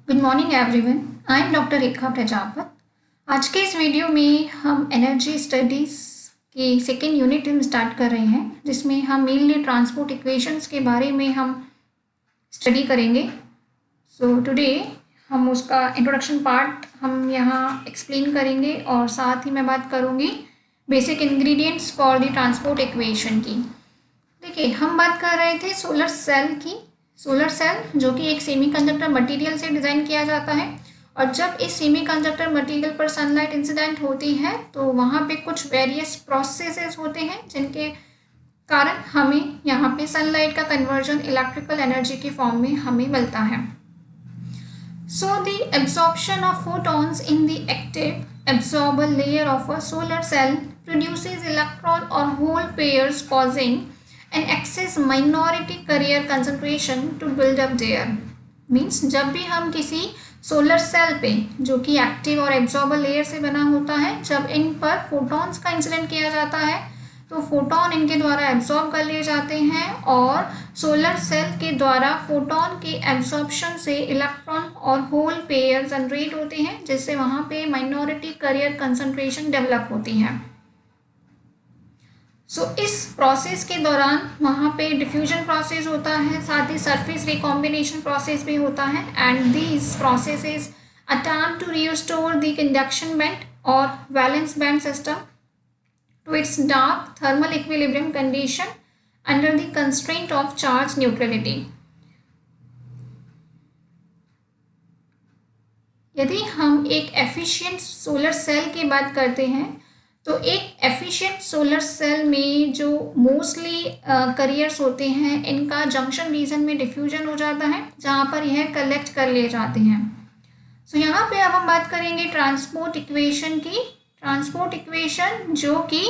Good morning everyone. I am doctor Rekha Prajapat. आज के इस वीडियो में हम एनर्जी स्टडीज़ की सेकेंड यूनिट हम स्टार्ट कर रहे हैं, जिसमें हम मेनली ट्रांसपोर्ट इक्वेशंस के बारे में हम स्टडी करेंगे। सो टुडे हम उसका इंट्रोडक्शन पार्ट हम यहाँ एक्सप्लेन करेंगे और साथ ही मैं बात करूँगी basic ingredients for the transport equation की। देखिए, हम बात कर रहे थे सोलर सेल की। सोलर सेल जो कि एक सेमीकंडक्टर मटेरियल से डिज़ाइन किया जाता है, और जब इस सेमीकंडक्टर मटेरियल पर सनलाइट इंसिडेंट होती है तो वहाँ पे कुछ वेरियस प्रोसेसेस होते हैं जिनके कारण हमें यहाँ पे सनलाइट का कन्वर्जन इलेक्ट्रिकल एनर्जी के फॉर्म में हमें मिलता है। So the absorption of photons in the active absorber layer of a solar cell produces electron और hole pairs causing an excess minority carrier concentration to build up there। Means जब भी हम किसी सोलर सेल पे, जो कि active और absorber layer से बना होता है, जब इन पर फोटॉन्स का इंसिडेंट किया जाता है तो फोटॉन इनके द्वारा एब्जॉर्ब कर लिए जाते हैं और सोलर सेल के द्वारा फोटॉन के एब्जॉर्प्शन से इलेक्ट्रॉन और होल पेयर जनरेट होते हैं, जिससे वहाँ पे माइनॉरिटी कैरियर कंसंट्रेशन डेवलप होती है। इस प्रोसेस के दौरान वहाँ पे डिफ्यूजन प्रोसेस होता है, साथ ही सरफेस रिकॉम्बिनेशन प्रोसेस भी होता है, and these processes attempt to restore the conduction band और valence band system to its dark thermal equilibrium condition under the constraint of charge neutrality. यदि हम एक एफिशिएंट सोलर सेल की बात करते हैं तो एक एफिशिएंट सोलर सेल में जो मोस्टली कैरियर्स होते हैं, इनका जंक्शन रीजन में डिफ्यूजन हो जाता है, जहाँ पर यह कलेक्ट कर लिए जाते हैं। यहाँ पे अब हम बात करेंगे ट्रांसपोर्ट इक्वेशन की। ट्रांसपोर्ट इक्वेशन जो कि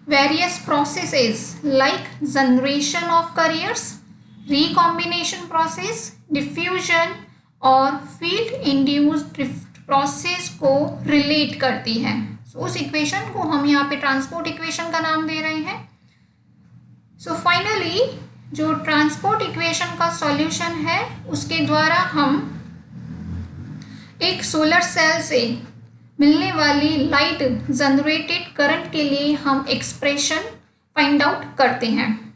various processes like generation of carriers, recombination process, diffusion और फील्ड इंड्यूस्ड ड्रिफ्ट प्रोसेस को रिलेट करती है। उस इक्वेशन को हम यहाँ पे ट्रांसपोर्ट इक्वेशन का नाम दे रहे हैं। फाइनली जो ट्रांसपोर्ट इक्वेशन का सॉल्यूशन है, उसके द्वारा हम एक सोलर सेल से मिलने वाली लाइट जनरेटेड करंट के लिए हम एक्सप्रेशन फाइंड आउट करते हैं।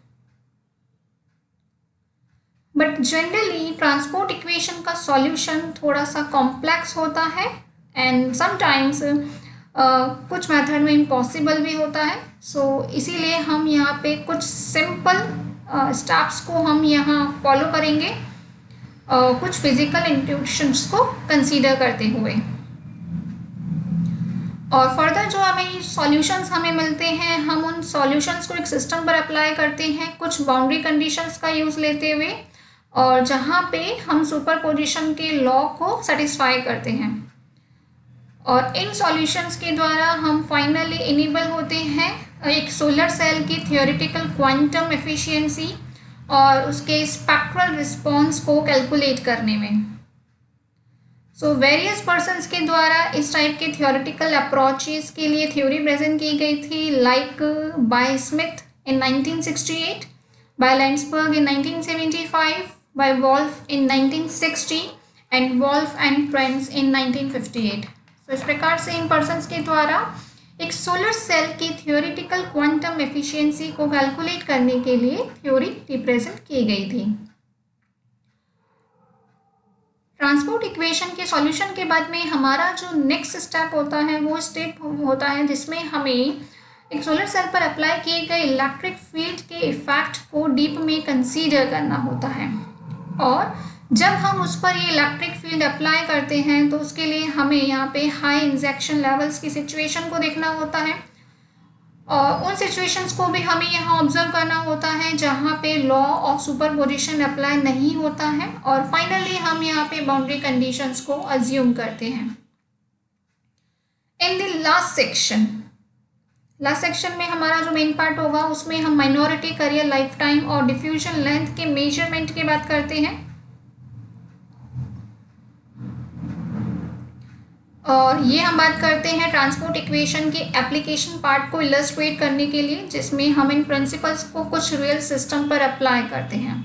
बट जनरली ट्रांसपोर्ट इक्वेशन का सॉल्यूशन थोड़ा सा कॉम्प्लेक्स होता है एंड समटाइम्स कुछ मेथड में इम्पॉसिबल भी होता है। इसीलिए हम यहाँ पे कुछ सिंपल स्टेप्स को हम यहाँ फॉलो करेंगे, कुछ फिजिकल इंट्यूशंस को कंसीडर करते हुए। और फर्दर जो हमें सॉल्यूशंस हमें मिलते हैं, हम उन सॉल्यूशंस को एक सिस्टम पर अप्लाई करते हैं कुछ बाउंड्री कंडीशंस का यूज़ लेते हुए, और जहाँ पे हम सुपरपोजिशन के लॉ को सेटिस्फाई करते हैं। और इन सॉल्यूशंस के द्वारा हम फाइनली इनेबल होते हैं एक सोलर सेल की थियोरेटिकल क्वांटम एफिशिएंसी और उसके स्पेक्ट्रल रिस्पॉन्स को कैलकुलेट करने में। वेरियस पर्सन्स के द्वारा इस टाइप के थियोरेटिकल अप्रोचेस के लिए थ्योरी प्रेजेंट की गई थी, like by Smith in 1968, by Landsberg in 1975, by Wolf in 1960 and Wolf and friends in 1958। इस प्रकार से इन पर्सन्स के द्वारा एक सोलर सेल की थियोरेटिकल क्वांटम एफिशिएंसी को कैलकुलेट करने के लिए थ्योरी रिप्रेजेंट की गई थी। ट्रांसपोर्ट इक्वेशन के सॉल्यूशन के बाद में हमारा जो नेक्स्ट स्टेप होता है, वो स्टेप होता है जिसमें हमें एक सोलर सेल पर अप्लाई किए गए इलेक्ट्रिक फील्ड के इफेक्ट को डीप में कंसीडर करना होता है। और जब हम उस पर ये इलेक्ट्रिक फील्ड अप्लाई करते हैं तो उसके लिए हमें यहाँ पे हाई इंजेक्शन लेवल्स की सिचुएशन को देखना होता है, और उन सिचुएशंस को भी हमें यहाँ ऑब्जर्व करना होता है जहाँ पे लॉ ऑफ सुपरपोजिशन अप्लाई नहीं होता है, और फाइनली हम यहाँ पे बाउंड्री कंडीशंस को अज्यूम करते हैं। इन द लास्ट सेक्शन में हमारा जो मेन पार्ट होगा, उसमें हम माइनॉरिटी कैरियर लाइफ टाइम और डिफ्यूजन लेंथ के मेजरमेंट की बात करते हैं, और ये हम बात करते हैं ट्रांसपोर्ट इक्वेशन के एप्लीकेशन पार्ट को इलस्ट्रेट करने के लिए, जिसमें हम इन प्रिंसिपल्स को कुछ रियल सिस्टम पर अप्लाई करते हैं।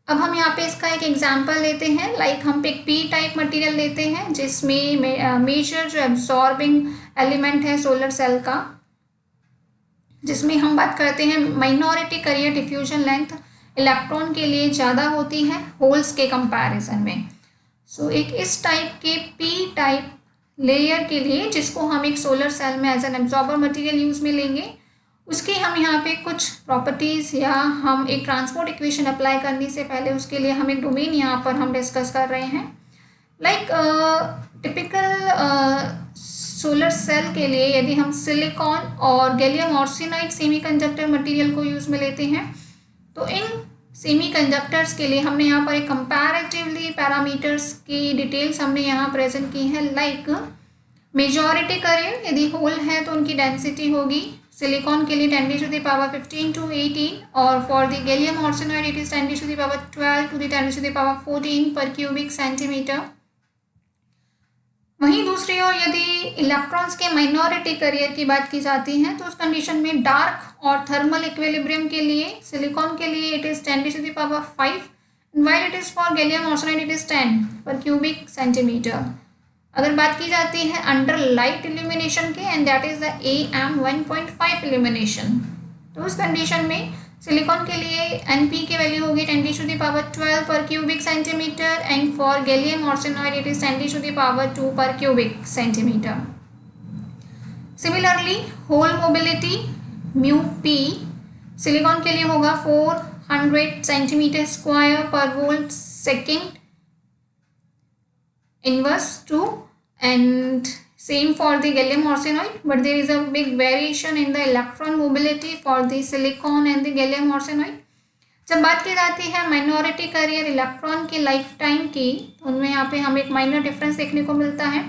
अब हम यहाँ पे इसका एक एग्जांपल लेते हैं। लाइक हम एक पी टाइप मटेरियल लेते हैं जिसमें मेजर जो एब्जॉर्बिंग एलिमेंट है सोलर सेल का, जिसमें हम बात करते हैं minority career diffusion length electron के लिए ज़्यादा होती है होल्स के कंपैरिजन में। सो एक इस टाइप के पी टाइप लेयर के लिए, जिसको हम एक सोलर सेल में as an absorber material use में लेंगे, उसकी हम यहाँ पे कुछ प्रॉपर्टीज़ या हम एक ट्रांसपोर्ट इक्वेशन अप्लाई करने से पहले उसके लिए हम एक डोमेन यहाँ पर हम डिस्कस कर रहे हैं। लाइक टिपिकल सोलर सेल के लिए यदि हम सिलिकॉन और गैलियम आर्सेनाइड सेमीकंडक्टर मटेरियल को यूज़ में लेते हैं, तो इन सेमीकंडक्टर्स के लिए हमने यहाँ पर एक कंपैरेटिवली पैरामीटर्स की डिटेल्स हमने यहाँ प्रेजेंट की है। लाइक मेजॉरिटी करियर यदि होल है तो उनकी डेंसिटी होगी सिलिकॉन के लिए 10⁻15 to 18, और for the gallium arsenide it is 10⁻12 to 10⁻14 पर क्यूबिक सेंटीमीटर। वहीं दूसरी ओर यदि इलेक्ट्रॉन्स के माइनॉरिटी करियर की बात की जाती है तो उस कंडीशन में डार्क और थर्मल इक्विलिब्रियम के लिए सिलिकॉन के लिए it is 10⁵, while it is for gallium arsenide it is 10 पर क्यूबिक सेंटीमीटर। अगर बात की जाती है अंडर लाइट इल्यूमिनेशन के, and that is the AM 1.5 illumination, तो उस कंडीशन में सिलिकॉन के लिए NP की वैल्यू होगी 10⁻12 per cubic centimetre, and for gallium arsenide it is 10⁻2 per cubic centimetre. Similarly hole mobility μP silicon के लिए होगा 400 centimetre square per volt second inverse to, and same for the gallium arsenide, but there is a big variation in the electron mobility for the silicon and the gallium arsenide। जब बात की जाती है minority career electron की life time की, तो उनमें यहाँ पे हमें एक माइनर डिफरेंस देखने को मिलता है।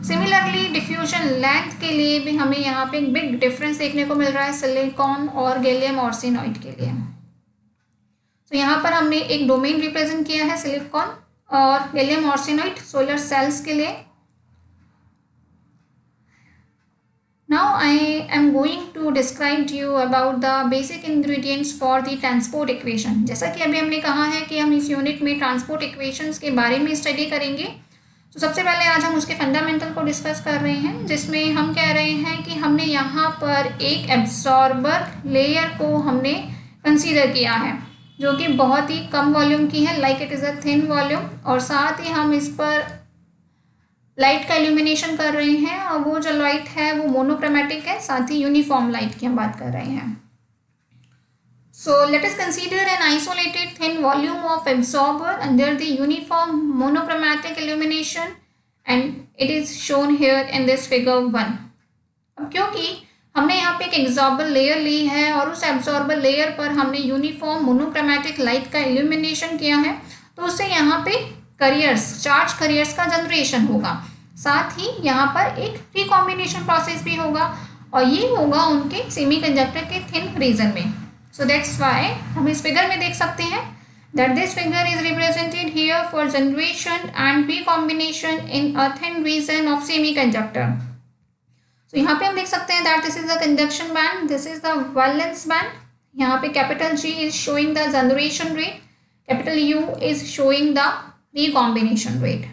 सिमिलरली डिफ्यूजन लेंथ के लिए भी हमें यहाँ पे एक बिग डिफरेंस देखने को मिल रहा है सिलिकॉन और गैलियम आर्सेनाइड के लिए। तो यहाँ पर हमने एक डोमेन रिप्रेजेंट किया है सिलिकॉन और गैलियम आर्सेनाइड सोलर सेल्स के लिए। Now I am going to describe you about the basic ingredients for the transport equation. जैसा कि अभी हमने कहा है कि हम इस यूनिट में ट्रांसपोर्ट इक्वेशंस के बारे में स्टडी करेंगे, तो सबसे पहले आज हम उसके फंडामेंटल को डिस्कस कर रहे हैं, जिसमें हम कह रहे हैं कि हमने यहाँ पर एक एब्जॉर्बर लेयर को हमने कंसीडर किया है जो कि बहुत ही कम वॉल्यूम की है, like it is a thin volume, और साथ ही हम इस पर लाइट का इल्यूमिनेशन कर रहे हैं, और वो जो लाइट है वो मोनोक्रोमेटिक है, साथ ही यूनिफॉर्म लाइट की हम बात कर रहे हैं। So let us consider an isolated thin volume of absorber under the uniform monochromatic illumination, and it is shown here in this figure 1। अब क्योंकि हमने यहाँ पे एक एब्जॉर्बर लेयर ली है और उस एब्जॉर्बर लेयर पर हमने यूनिफॉर्म मोनोक्रोमेटिक लाइट का इल्यूमिनेशन किया है, तो उससे यहाँ पे करियर्स, चार्ज करियर्स का जनरेशन होगा। साथ ही यहाँ पर एक रिकॉम्बिनेशन प्रोसेस भी होगा, और ये होगा उनके सेमीकंडक्टर के थिन रीजन में। सो दैट्स वाई हम इस फिगर में देख सकते हैं that this figure is represented here for generation and recombination in a thin region of semiconductor। तो यहाँ पे हम देख सकते हैं that this is the conduction band, this is the valence band। यहाँ पे capital G is showing the generation rate, capital U is showing the recombination rate।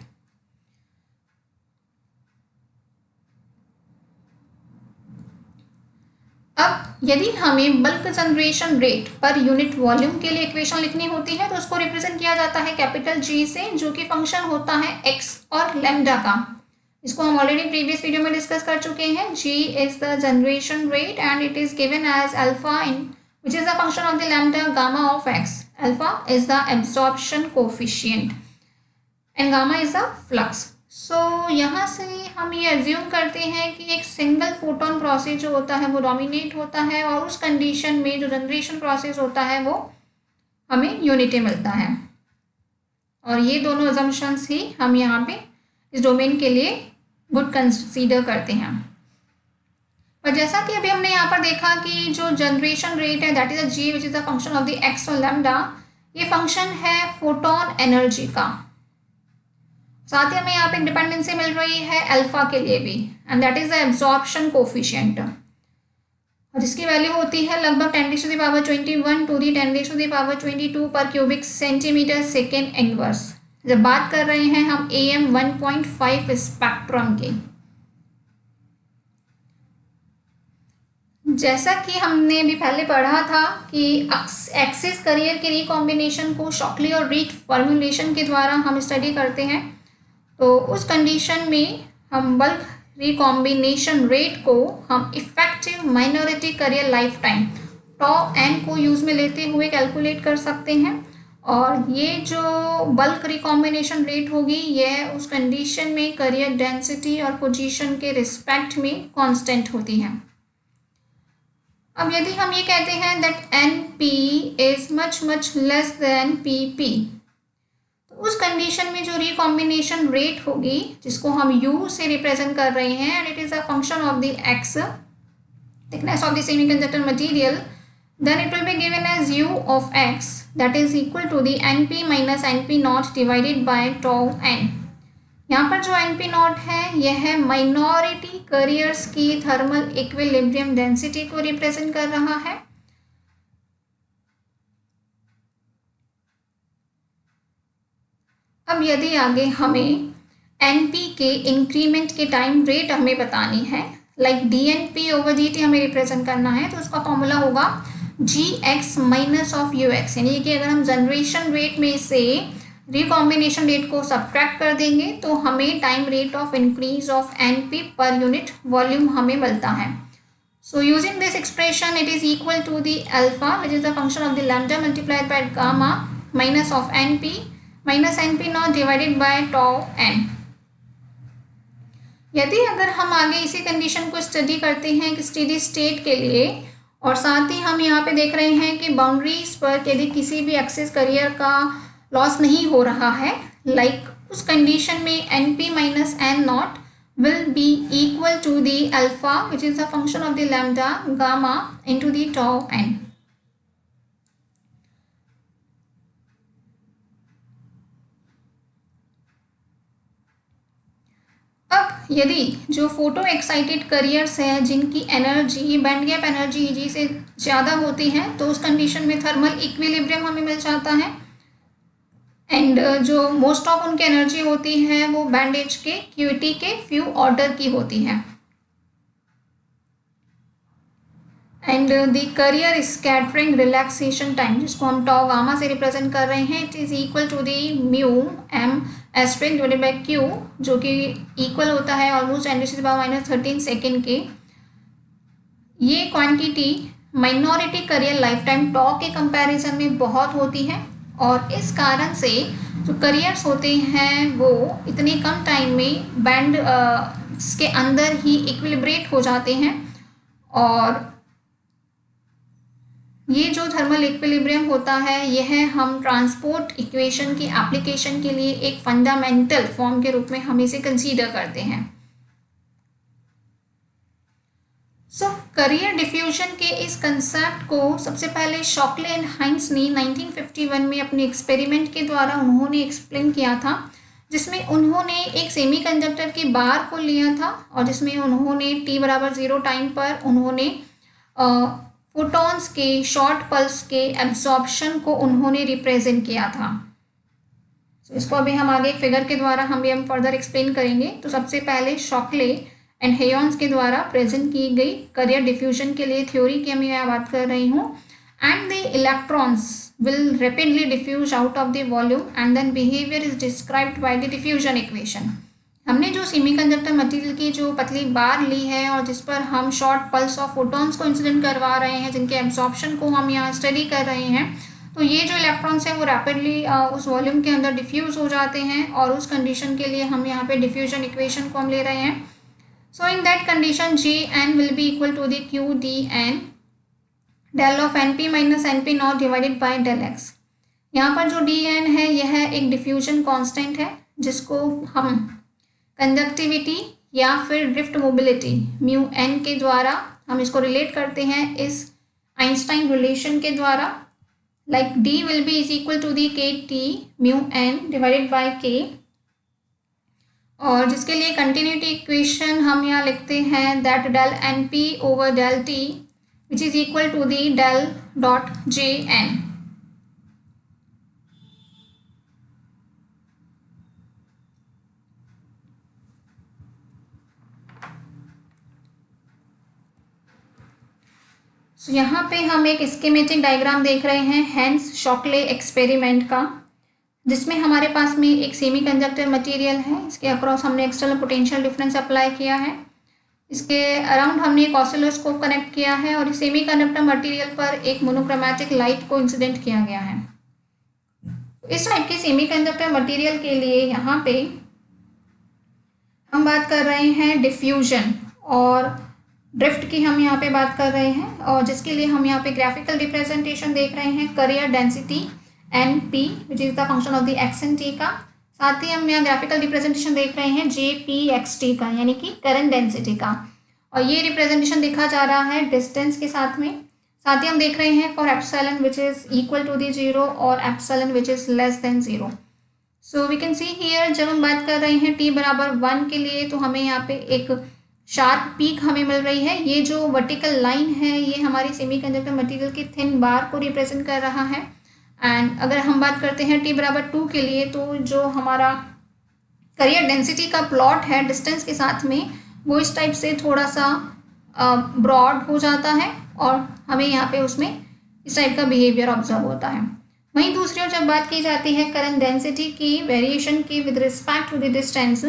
अब यदि हमें बल्क जनरेशन रेट पर यूनिट वॉल्यूम के लिए इक्वेशन लिखनी होती है, तो उसको रिप्रेजेंट किया जाता है कैपिटल G से, जो कि फंक्शन होता है x और लैम्डा का। इसको हम ऑलरेडी प्रीवियस वीडियो में डिस्कस कर चुके हैं। G is the generation rate and it is given as alpha in which is the function of the lambda gamma of x। Alpha is the absorption coefficient and gamma is the flux. So यहाँ से हम ये assume करते हैं कि एक single photon process जो होता है वो डोमिनेट होता है, और उस कंडीशन में जो जनरेशन प्रोसेस होता है वो हमें यूनिटी मिलता है, और ये दोनों अजम्पशंस ही हम यहाँ पे इस डोमेन के लिए गुड कंसीडर करते हैं। पर जैसा कि अभी हमने यहाँ पर देखा कि जो जनरेशन रेट है that is a G which is the function of the x और लैम्डा, ये फंक्शन है फोटोन एनर्जी का। साथ ही हमें यहाँ पे डिपेंडेंसी मिल रही है अल्फा के लिए भी, and that is the absorption coefficient. और जिसकी वैल्यू होती है लगभग 10⁻21 टू दी 10⁻22 पर क्यूबिक सेंटीमीटर सेकेंड इनवर्स, जब बात कर रहे हैं हम AM 1.5 स्पेक्ट्रम के। जैसा कि हमने भी पहले पढ़ा था कि एक्सिस करियर के रिकॉम्बिनेशन को शॉकली और रीड फॉर्मुलेशन के द्वारा हम स्टडी करते हैं, तो उस कंडीशन में हम बल्क रिकॉम्बिनेशन रेट को हम effective minority career life time tau n को यूज़ में लेते हुए कैलकुलेट कर सकते हैं। और ये जो बल्क रिकॉम्बिनेशन रेट होगी यह उस कंडीशन में करियर डेंसिटी और पोजीशन के रिस्पेक्ट में कांस्टेंट होती है। अब यदि हम ये कहते हैं that NP is much less then PP, तो उस कंडीशन में जो रिकॉम्बिनेशन रेट होगी जिसको हम U से रिप्रेजेंट कर रहे हैं and it is a function of the X thickness of the semiconductor material, then it will be given as U of X that is equal to the NP minus NP naught divided by tau n। यहाँ पर जो NP not है यह है minority careers की thermal equilibrium density को represent कर रहा है। अब यदि आगे हमें NP के इंक्रीमेंट के टाइम रेट हमें बतानी है, लाइक DNP ओवर DT हमें रिप्रेजेंट करना है, तो उसका फॉर्मूला होगा GX माइनस ऑफ UX, यानी कि अगर हम जनरेशन रेट में से रिकॉम्बिनेशन रेट को सब्ट्रैक्ट कर देंगे तो हमें time rate of increase of NP per unit volume हमें मिलता है। So using this expression it is equal to the alpha which is the function of the lambda multiplied by gamma minus of NP minus NP not divided by tau n। यदि अगर हम आगे इसी condition को study करते हैं एक steady state के लिए, और साथ ही हम यहाँ पे देख रहे हैं कि बाउंड्रीज पर यदि किसी भी एक्सिस करियर का लॉस नहीं हो रहा है, लाइक उस कंडीशन में NP minus N naught will be equal to the alpha which is the function of the lambda gamma into the tau n। अब यदि जो फोटो एक्साइटेड करियर्स हैं जिनकी energy band gap energy Eg से ज़्यादा होती है, तो उस कंडीशन में थर्मल इक्विलिब्रियम हमें मिल जाता है एंड जो मोस्ट ऑफ उनकी एनर्जी होती है वो बैंड एज के QT के फ्यू ऑर्डर की होती है। And the carrier scattering relaxation time जिसको हम tau गामा से रिप्रेजेंट कर रहे हैं, it is equal to the mu M asterisk divided by Q, जो कि इक्वल होता है ऑलमोस्ट 10⁻⁻13 सेकेंड के। ये quantity minority career life time tau के कंपैरिजन में बहुत होती है, और इस कारण से जो करियर्स होते हैं वो इतने कम टाइम में बैंड के अंदर ही इक्विलिब्रेट हो जाते हैं। और ये जो थर्मल इक्विलिब्रियम होता है यह हम ट्रांसपोर्ट इक्वेशन की एप्लीकेशन के लिए एक फंडामेंटल फॉर्म के रूप में हम इसे कंसीडर करते हैं। सो करियर डिफ्यूजन के इस कंसेप्ट को सबसे पहले शॉकले एंड हाइंस ने 1951 में अपने एक्सपेरिमेंट के द्वारा उन्होंने एक्सप्लेन किया था, जिसमें उन्होंने एक सेमीकंडक्टर की बार को लिया था और जिसमें उन्होंने t=0 टाइम पर उन्होंने फोटॉन्स के शॉर्ट पल्स के एब्जॉर्प्शन को उन्होंने रिप्रेजेंट किया था। तो इसको अभी हम आगे एक फिगर के द्वारा हम फर्दर एक्सप्लेन करेंगे। तो सबसे पहले शॉकले एंड हेयॉन्स के द्वारा प्रेजेंट की गई करियर डिफ्यूजन के लिए थ्योरी की मैं यहाँ बात कर रही हूँ। And the electrons will rapidly diffuse out of the volume and then behaviour is described by the diffusion equation. हमने जो सेमीकंडक्टर मटेरियल की जो पतली बार ली है और जिस पर हम शॉर्ट पल्स ऑफ फोटॉन्स को इंसिडेंट करवा रहे हैं, जिनके एब्जॉर्प्शन को हम यहाँ स्टडी कर रहे हैं, तो ये जो इलेक्ट्रॉन्स हैं वो रैपिडली उस वॉल्यूम के अंदर डिफ्यूज़ हो जाते हैं, और उस कंडीशन के लिए हम यहाँ पे डिफ्यूजन इक्वेशन को हम ले रहे हैं। So in that condition Jn will be equal to the QDn del of NP minus NP not divided by del X। यहाँ पर जो Dn है यह एक डिफ्यूजन कॉन्स्टेंट है जिसको हम कंडक्टिविटी या फिर ड्रिफ्ट मोबिलिटी म्यू n के द्वारा हम इसको रिलेट करते हैं इस आइंस्टाइन रिलेशन के द्वारा, like D will be is equal to the KT mu n divided by K, और जिसके लिए कंटिन्यूटी इक्वेशन हम यहाँ लिखते हैं that del NP over del T which is equal to the del dot Jn. So, यहाँ पे हम एक स्कीमेटिक डायग्राम देख रहे हैं हेंस शॉकले एक्सपेरिमेंट का, जिसमें हमारे पास में एक सेमीकंडक्टर मटेरियल है। इसके अक्रॉस हमने एक्सटर्नल पोटेंशियल डिफरेंस अप्लाई किया है। इसके अराउंड हमने एक ऑसिलोस्कोप कनेक्ट किया है और सेमीकंडक्टर मटेरियल पर एक मोनोक्रोमैटिक लाइट को इंसिडेंट किया गया है। इस टाइप के सेमीकंडक्टर मटेरियल के लिए यहाँ पे हम बात कर रहे हैं डिफ्यूजन और ड्रिफ्ट की हम यहाँ पे बात कर रहे हैं, और जिसके लिए हम यहाँ पे ग्राफिकल रिप्रेजेंटेशन देख रहे हैं career density NP which is the function of the x and t का। साथ ही हम यहाँ ग्राफिकल रिप्रेजेंटेशन देख रहे हैं JPXT का, यानी कि करंट डेंसिटी का, और ये रिप्रेजेंटेशन देखा जा रहा है डिस्टेंस के साथ में। साथ ही हम देख रहे हैं for epsilon which is equal to the 0 और epsilon which is less than 0। So we can see here, जब हम बात कर रहे हैं t बराबर 1 के लिए, तो हमें यहाँ पे एक शार्प पीक हमें मिल रही है। ये जो वर्टिकल लाइन है ये हमारी सेमीकंडक्टर मटेरियल की थिन बार को रिप्रेजेंट कर रहा है। एंड अगर हम बात करते हैं t बराबर 2 के लिए, तो जो हमारा करियर डेंसिटी का प्लॉट है डिस्टेंस के साथ में, वो इस टाइप से थोड़ा सा ब्रॉड हो जाता है और हमें यहाँ पे उसमें इस टाइप का बिहेवियर ऑब्जर्व होता है। वहीं दूसरी ओर जब बात की जाती है करंट डेंसिटी की वेरिएशन की with respect to the distance,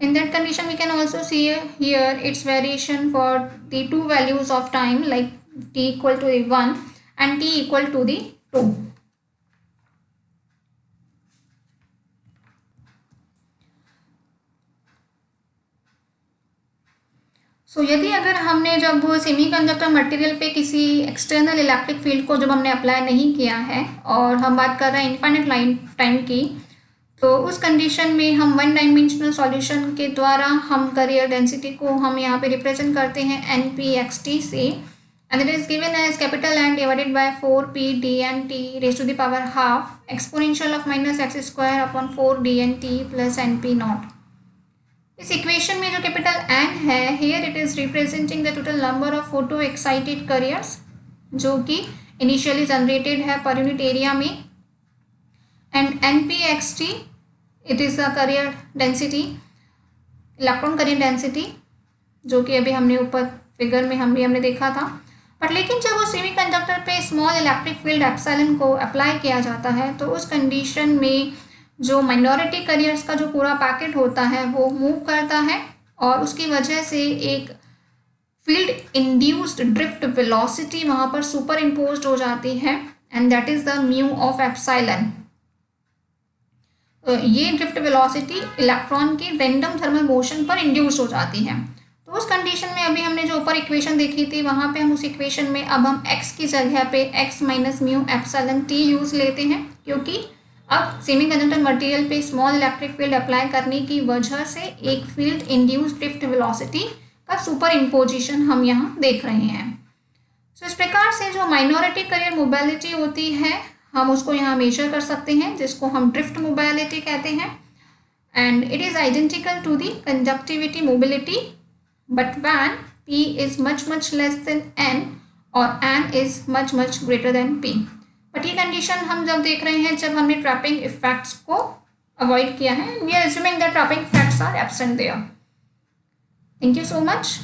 in that condition we can also see here its variation for the two values of time, like t equal to 1 and t equal to the 2. सो यदि अगर हमने जब semiconductor material पे किसी external electric field को जब हमने apply नहीं किया है और हम बात कर रहे हैं इनफाइनाइट लाइन टाइम की, तो उस कंडीशन में हम वन डायमेंशनल सॉल्यूशन के द्वारा हम करियर डेंसिटी को हम यहाँ पे रिप्रेजेंट करते हैं NPXT से, and it is given as capital N divided by 4p dNt raise to the power half exponential of -x² upon 4 dNt plus NP naught. इस इक्वेशन में जो कैपिटल N है, here it is representing the total number of photo excited carriers जो कि initially generated है per unit area में, and NPXT it is the carrier density, electron carrier density, जो कि अभी हमने ऊपर फिगर में हमने देखा था। बट लेकिन जब वो सेमीकंडक्टर पे स्मॉल इलेक्ट्रिक फील्ड एप्सिलॉन को अप्लाई किया जाता है, तो उस कंडीशन में जो माइनॉरिटी करियर्स का जो पूरा पैकेट होता है वो मूव करता है, और उसकी वजह से एक फील्ड इंड्यूस्ड ड्रिफ्ट वेलोसिटी वहाँ पर सुपर इम्पोज्ड हो जाती है, and that is the mu of epsilon. ये ड्रिफ्ट वेलोसिटी इलेक्ट्रॉन की रैंडम थर्मल मोशन पर इंड्यूस हो जाती है। तो उस कंडीशन में अभी हमने जो ऊपर इक्वेशन देखी थी, वहाँ पे हम उस इक्वेशन में अब हम x की जगह पे x minus mu epsilon t use लेते हैं, क्योंकि अब सेमीकंडक्टर मटेरियल पे स्मॉल इलेक्ट्रिक फील्ड अप्लाई करने की वजह से एक फील्ड इंड्यूस ड्रिफ्ट वेलोसिटी का सुपर इम्पोजिशन हम यहाँ देख रहे हैं। सो इस प्रकार से जो माइनॉरिटी करियर मोबिलिटी होती है हम उसको यहाँ मेजर कर सकते हैं, जिसको हम ड्रिफ्ट मोबिलिटी कहते हैं, and it is identical to the conductivity mobility, but when p is much less than n और n is much greater than p। But ये कंडीशन हम जब देख रहे हैं जब हमने ट्रैपिंग इफेक्ट्स को अवॉइड किया है, we are assuming that trapping effects are absent there. Thank you so much.